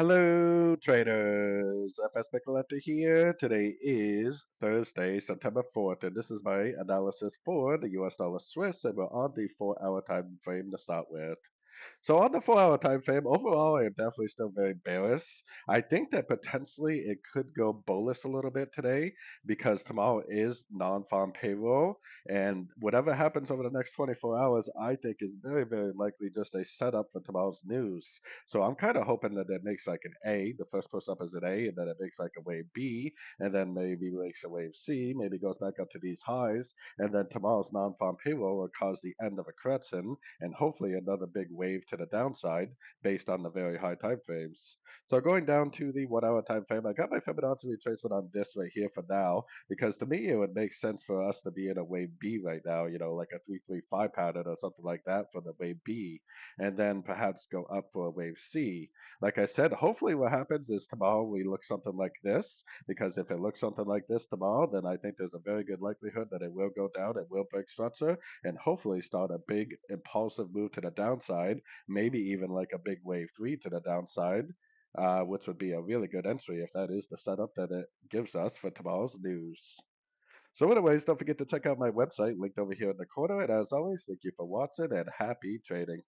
Hello, traders. FX Pip Collector here. Today is Thursday, September 4th, and this is my analysis for the US dollar Swiss, and we're on the 4 hour time frame to start with. So on the 4 hour time frame, overall, I am definitely still very bearish. I think that potentially it could go bullish a little bit today because tomorrow is non-farm payroll, and whatever happens over the next 24 hours, I think is very, very likely just a setup for tomorrow's news. So I'm kind of hoping that it makes like an A, the first push up is an A, and then it makes like a wave B, and then maybe makes a wave C, maybe goes back up to these highs, and then tomorrow's non-farm payroll will cause the end of a correction and hopefully another big wave to the downside based on the very high time frames. So going down to the 1 hour time frame, I got my Fibonacci retracement on this right here for now because to me it would make sense for us to be in a wave B right now, like a 335 pattern or something like that for the wave B, and then perhaps go up for a wave C. Like I said, hopefully what happens is tomorrow we look something like this because if it looks something like this tomorrow, then I think there's a very good likelihood that it will go down, it will break structure, and hopefully start a big impulsive move to the downside, maybe even like a big wave three to the downside, which would be a really good entry if that is the setup that it gives us for tomorrow's news. So, anyways, don't forget to check out my website linked over here in the corner. And as always, thank you for watching and happy trading.